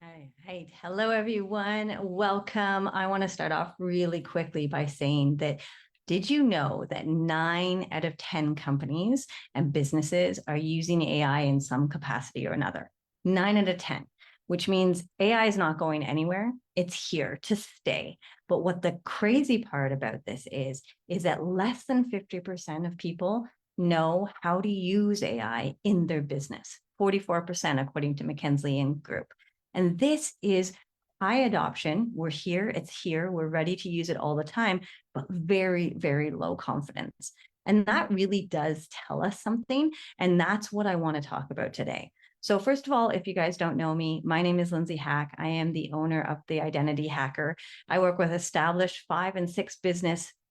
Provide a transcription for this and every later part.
Hi. Hello, everyone. Welcome. I want to start off really quickly by saying that did you know that 9 out of 10 companies and businesses are using AI in some capacity or another? 9 out of 10, which means AI is not going anywhere. It's here to stay. But what the crazy part about this is that less than 50% of people know how to use AI in their business. 44%, according to McKinsey and Group. And this is high adoption. We're here, it's here, we're ready to use it all the time, but very, very low confidence. And that really does tell us something. And that's what I want to talk about today. So first of all, if you guys don't know me, my name is Lindsay Hack. I am the owner of The Identity Hacker. I work with established 5 and 6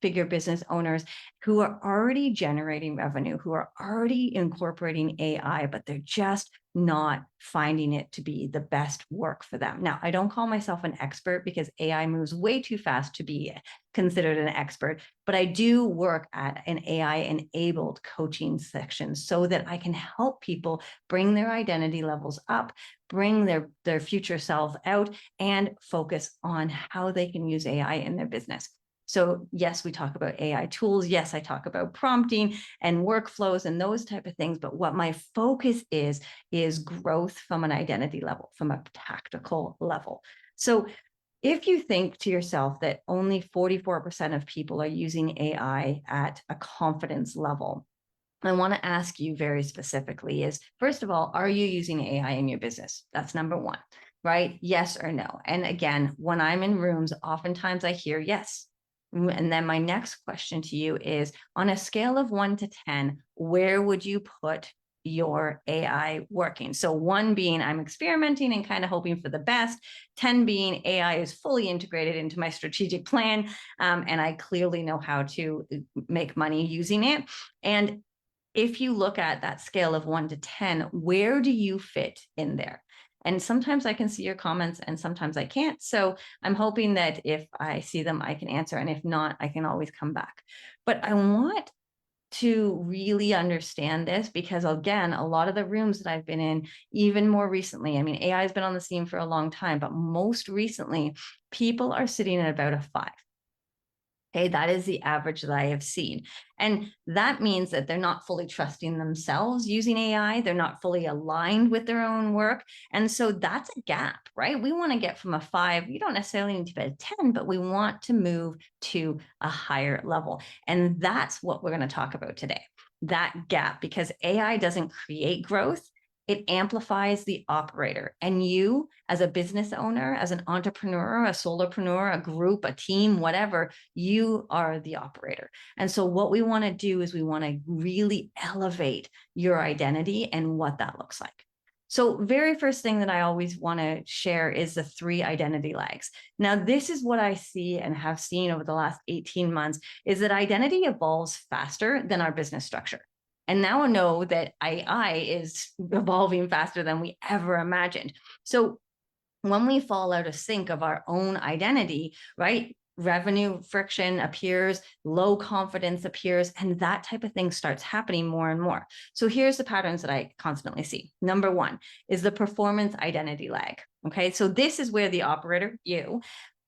figure business owners who are already generating revenue, who are already incorporating AI, but they're just not finding it to be the best work for them. Now, I don't call myself an expert because AI moves way too fast to be considered an expert, but I do work at an AI-enabled coaching section so that I can help people bring their identity levels up, bring their future self out, and focus on how they can use AI in their business. So yes, we talk about AI tools. Yes, I talk about prompting and workflows and those type of things. But what my focus is growth from an identity level, from a tactical level. So if you think to yourself that only 44% of people are using AI at a confidence level, I want to ask you very specifically is, first of all, are you using AI in your business? That's number one, right? Yes or no. And again, when I'm in rooms, oftentimes I hear yes. And then my next question to you is, on a scale of 1 to 10, where would you put your AI working? So 1 being I'm experimenting and kind of hoping for the best, 10 being AI is fully integrated into my strategic plan, and I clearly know how to make money using it. And if you look at that scale of 1 to 10, where do you fit in there? And sometimes I can see your comments and sometimes I can't. So I'm hoping that if I see them, I can answer. And if not, I can always come back. But I want to really understand this because, again, a lot of the rooms that I've been in, even more recently, I mean, AI has been on the scene for a long time, but most recently, people are sitting at about a 5. Okay, that is the average that I have seen. And that means that they're not fully trusting themselves using AI. They're not fully aligned with their own work. And so that's a gap, right? We want to get from a 5, you don't necessarily need to be a 10, but we want to move to a higher level. And that's what we're going to talk about today, that gap, because AI doesn't create growth. It amplifies the operator. And you, as a business owner, as an entrepreneur, a solopreneur, a group, a team, whatever, you are the operator. And so what we want to do is we want to really elevate your identity and what that looks like. So very first thing that I always want to share is the 3 identity lags. Now, this is what I see and have seen over the last 18 months is that identity evolves faster than our business structure. And now I know that AI is evolving faster than we ever imagined. So when we fall out of sync of our own identity, right? Revenue friction appears, low confidence appears, and that type of thing starts happening more and more. So here's the patterns that I constantly see. Number 1 is the performance identity lag. Okay, so this is where the operator, you,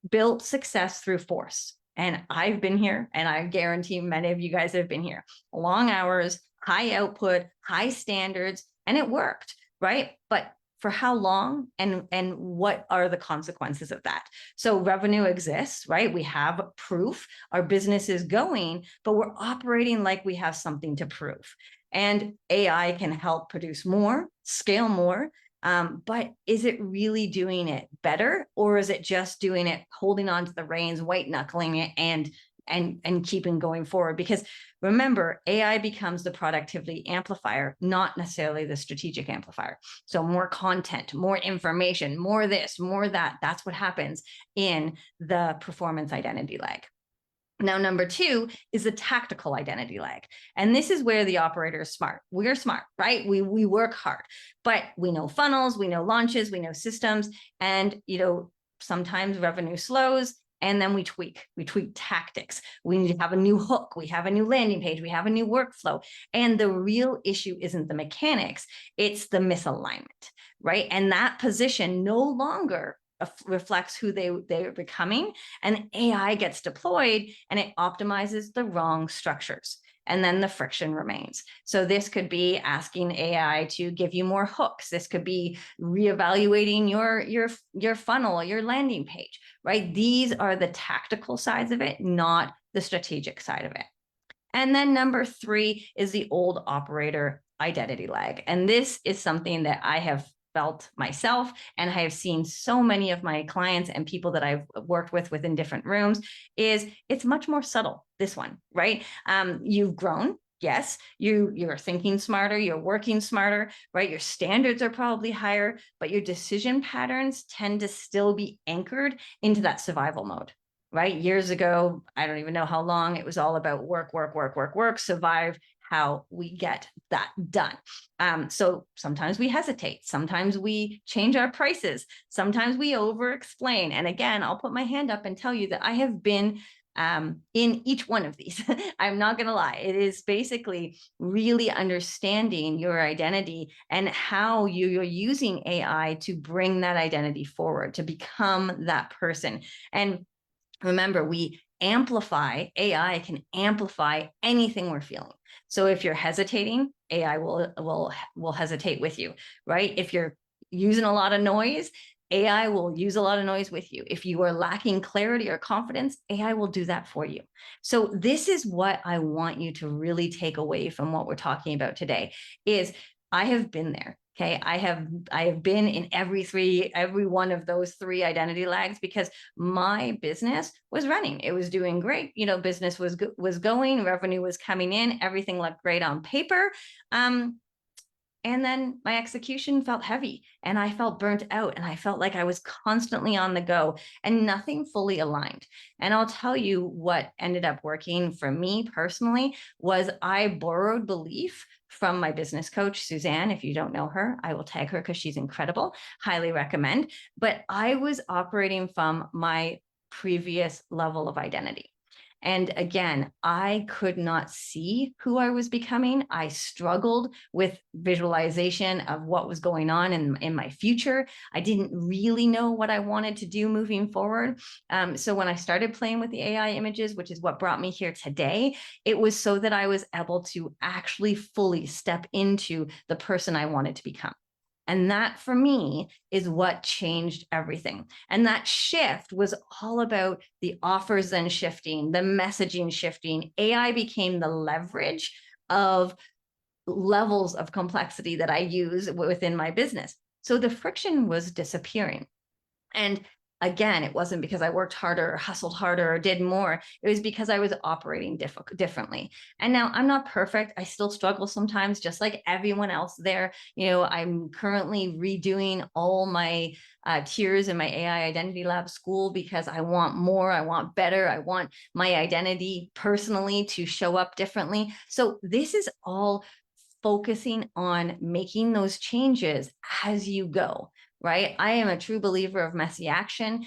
built success through force. And I've been here, and I guarantee many of you guys have been here. Long hours, high output, high standards, and it worked, right? But for how long and what are the consequences of that? So revenue exists, right? We have proof, our business is going, but we're operating like we have something to prove. And AI can help produce more, scale more, but is it really doing it better, or is it just doing it, holding on to the reins, white knuckling it, and keeping going forward? Because remember, AI becomes the productivity amplifier, not necessarily the strategic amplifier. So more content, more information, more this, more that. That's what happens in the performance identity lag. Now, number 2 is the tactical identity lag. And this is where the operator is smart. We're smart, right? We work hard, but we know funnels, we know launches, we know systems, and, sometimes revenue slows And then we tweak tactics. We need to have a new hook. We have a new landing page. We have a new workflow. And the real issue isn't the mechanics, it's the misalignment, right? And that position no longer reflects who they're becoming, and AI gets deployed and it optimizes the wrong structures. And then the friction remains. So this could be asking AI to give you more hooks. This could be reevaluating your funnel, your landing page, right? These are the tactical sides of it, not the strategic side of it. And then number 3 is the old operator identity lag. And this is something that I have felt myself, and I have seen so many of my clients and people that I've worked with within different rooms, is it's much more subtle, this one, right? You've grown. Yes, you're thinking smarter, you're working smarter, right? Your standards are probably higher, but your decision patterns tend to still be anchored into that survival mode, right? Years ago, I don't even know how long, it was all about work, survive, how we get that done. So sometimes we hesitate, sometimes we change our prices, sometimes we over explain. And again, I'll put my hand up and tell you that I have been in each one of these. I'm not going to lie. It is basically really understanding your identity and how you're using AI to bring that identity forward, to become that person. And remember, AI can amplify anything we're feeling. So if you're hesitating, AI will hesitate with you, right? If you're using a lot of noise, AI will use a lot of noise with you. If you are lacking clarity or confidence, AI will do that for you. So this is what I want you to really take away from what we're talking about today is I have been there. Okay, I have been in every one of those 3 identity lags, because my business was running. It was doing great. Business was going, revenue was coming in, everything looked great on paper. And then my execution felt heavy and I felt burnt out and I felt like I was constantly on the go and nothing fully aligned. And I'll tell you what ended up working for me personally was I borrowed belief from my business coach, Suzanne. If you don't know her, I will tag her because she's incredible. Highly recommend. But I was operating from my previous level of identity. And again, I could not see who I was becoming. I struggled with visualization of what was going on in my future. I didn't really know what I wanted to do moving forward. So when I started playing with the AI images, which is what brought me here today, it was so that I was able to actually fully step into the person I wanted to become. And that for me is what changed everything. And that shift was all about the offers then shifting, the messaging shifting. AI became the leverage of levels of complexity that I use within my business. So the friction was disappearing. And again, it wasn't because I worked harder or hustled harder or did more. It was because I was operating differently. And now I'm not perfect. I still struggle sometimes, just like everyone else there. I'm currently redoing all my tiers in my AI Identity Lab school because I want more, I want better, I want my identity personally to show up differently. So this is all focusing on making those changes as you go, right? I am a true believer of messy action.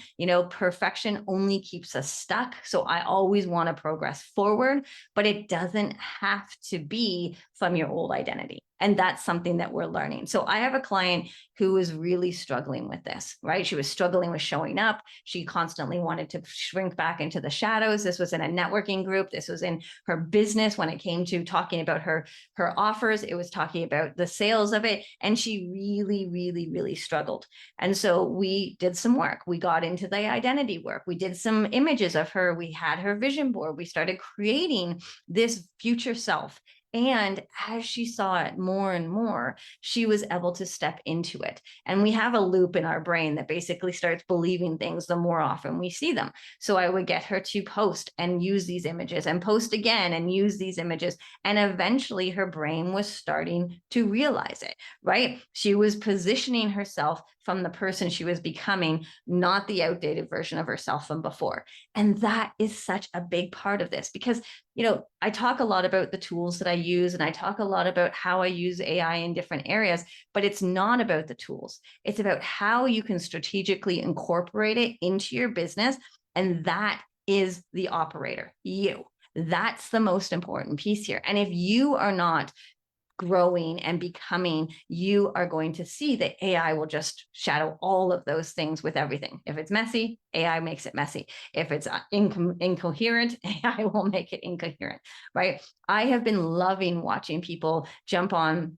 Perfection only keeps us stuck. So I always want to progress forward, but it doesn't have to be from your old identity. And that's something that we're learning. So I have a client who was really struggling with this, right? She was struggling with showing up. She constantly wanted to shrink back into the shadows. This was in a networking group. This was in her business when it came to talking about her offers. It was talking about the sales of it. And she really, really, really struggled. And so we did some work. We got into the identity work. We did some images of her. We had her vision board. We started creating this future self. And as she saw it more and more, she was able to step into it. And we have a loop in our brain that basically starts believing things the more often we see them. So I would get her to post and use these images and post again and use these images. And eventually her brain was starting to realize it, right? She was positioning herself from the person she was becoming, not the outdated version of herself from before. And that is such a big part of this because I talk a lot about the tools that I use and I talk a lot about how I use AI in different areas, but it's not about the tools. It's about how you can strategically incorporate it into your business And that is the operator, you. That's the most important piece here. And if you are not growing and becoming, you are going to see that AI will just shadow all of those things with everything. If it's messy, AI makes it messy. If it's incoherent, AI will make it incoherent, right? I have been loving watching people jump on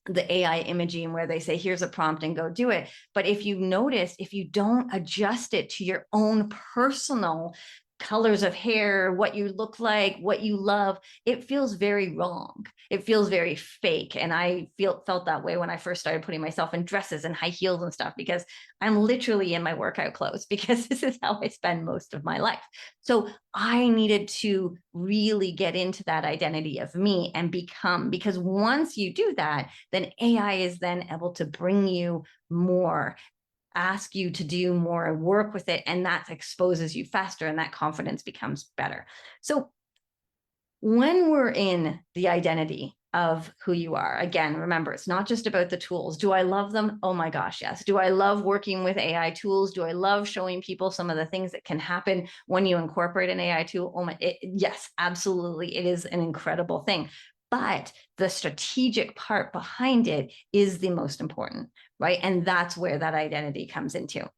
the AI imaging where they say, here's a prompt and go do it. But if you notice, if you don't adjust it to your own personal colors of hair, what you look like, what you love, it feels very wrong. It feels very fake. And I felt that way when I first started putting myself in dresses and high heels and stuff, because I'm literally in my workout clothes, because this is how I spend most of my life. So I needed to really get into that identity of me and become, because once you do that, then AI is then able to bring you more, ask you to do more, work with it, and that exposes you faster, and that confidence becomes better. So when we're in the identity of who you are, again, remember, it's not just about the tools. Do I love them? Oh my gosh, yes. Do I love working with AI tools? Do I love showing people some of the things that can happen when you incorporate an AI tool? Yes, absolutely. It is an incredible thing. But the strategic part behind it is the most important, right? And that's where that identity comes into.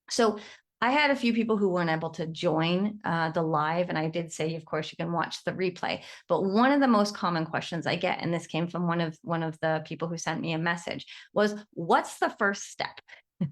So I had a few people who weren't able to join the live, and I did say, of course, you can watch the replay. But one of the most common questions I get, and this came from one of the people who sent me a message, was, what's the first step?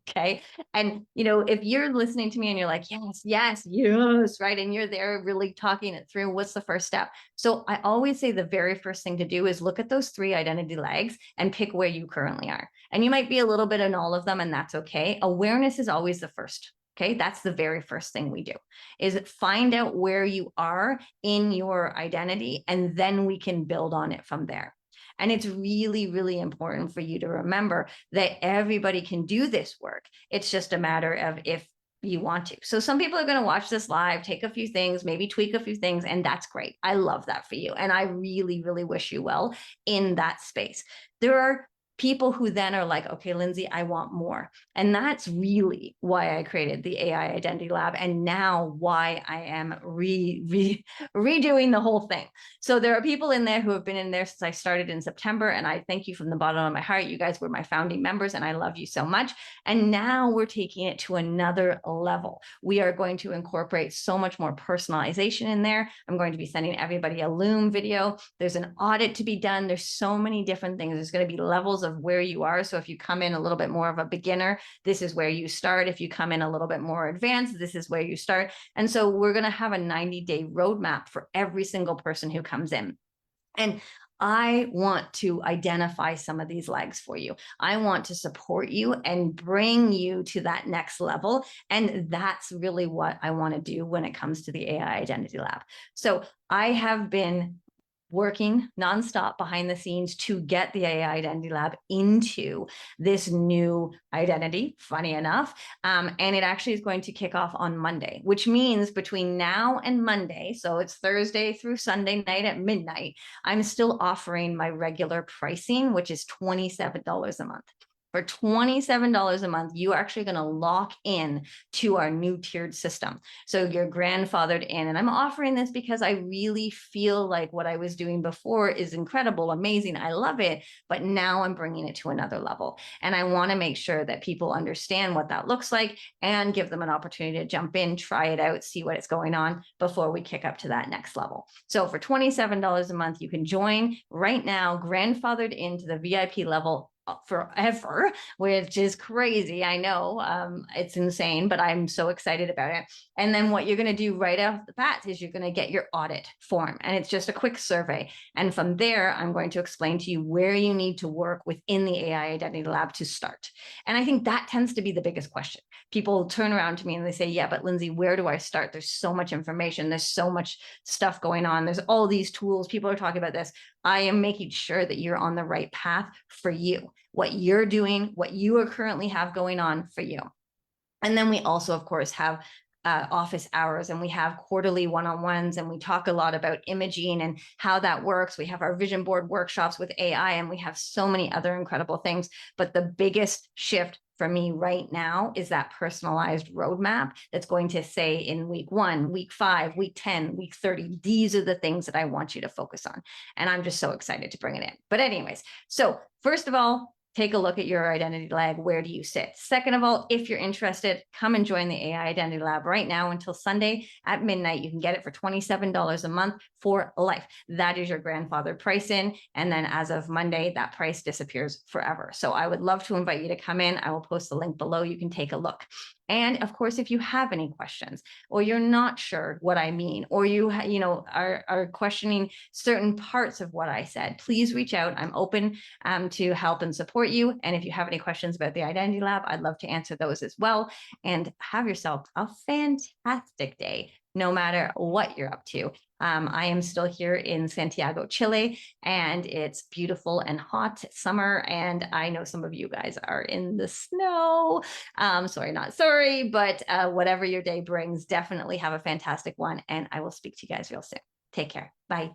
Okay. And, if you're listening to me and you're like, yes, yes, yes, right. And you're there really talking it through, what's the first step? So I always say the very first thing to do is look at those 3 identity legs and pick where you currently are. And you might be a little bit in all of them, and that's okay. Awareness is always the first. Okay. That's the very first thing we do, is find out where you are in your identity, and then we can build on it from there. And it's really, really important for you to remember that everybody can do this work. It's just a matter of if you want to. So some people are going to watch this live, take a few things, maybe tweak a few things, and that's great. I love that for you. And I really, really wish you well in that space. There are people who then are like, okay, Lindsay, I want more. And that's really why I created the AI Identity Lab, and now why I am redoing the whole thing. So there are people in there who have been in there since I started in September, and I thank you from the bottom of my heart. You guys were my founding members, and I love you so much. And now we're taking it to another level. We are going to incorporate so much more personalization in there. I'm going to be sending everybody a Loom video. There's an audit to be done. There's so many different things. There's going to be levels of where you are. So if you come in a little bit more of a beginner, this is where you start. If you come in a little bit more advanced, this is where you start. And so we're going to have a 90-day roadmap for every single person who comes in. And I want to identify some of these legs for you. I want to support you and bring you to that next level. And that's really what I want to do when it comes to the AI Identity Lab. So I have been working nonstop behind the scenes to get the AI Identity Lab into this new identity, funny enough. And it actually is going to kick off on Monday, which means between now and Monday, so it's Thursday through Sunday night at midnight, I'm still offering my regular pricing, which is $27 a month. For $27 a month, you're actually going to lock in to our new tiered system. So you're grandfathered in. And I'm offering this because I really feel like what I was doing before is incredible, amazing. I love it. But now I'm bringing it to another level. And I want to make sure that people understand what that looks like and give them an opportunity to jump in, try it out, see what's going on before we kick up to that next level. So for $27 a month, you can join right now, grandfathered into the VIP level forever, which is crazy. I know it's insane, but I'm so excited about it. And then what you're going to do right off the bat is you're going to get your audit form, and it's just a quick survey. And from there, I'm going to explain to you where you need to work within the AI Identity Lab to start. And I think that tends to be the biggest question. People turn around to me and they say, yeah, but Lindsay, where do I start? There's so much information. There's so much stuff going on. There's all these tools. People are talking about this. I am making sure that you're on the right path for you, what you're doing, what you are currently have going on for you. And then we also, of course, have office hours, and we have quarterly one-on-ones, and we talk a lot about imaging and how that works. We have our vision board workshops with AI, and we have so many other incredible things. But the biggest shift for me right now is that personalized roadmap that's going to say in week 1, week 5, week 10, week 30, these are the things that I want you to focus on. And I'm just so excited to bring it in. But anyways, so first of all, take a look at your identity lab. Where do you sit? Second of all, if you're interested, come and join the AI Identity Lab right now until Sunday at midnight. You can get it for $27 a month for life. That is your grandfather price in. And then as of Monday, that price disappears forever. So I would love to invite you to come in. I will post the link below. You can take a look. And of course, if you have any questions or you're not sure what I mean, or you are questioning certain parts of what I said, please reach out. I'm open to help and support you. And if you have any questions about the Identity Lab, I'd love to answer those as well. And have yourself a fantastic day, no matter what you're up to. I am still here in Santiago, Chile, and it's beautiful and hot summer. And I know some of you guys are in the snow. Sorry, not sorry, but whatever your day brings, definitely have a fantastic one. And I will speak to you guys real soon. Take care. Bye.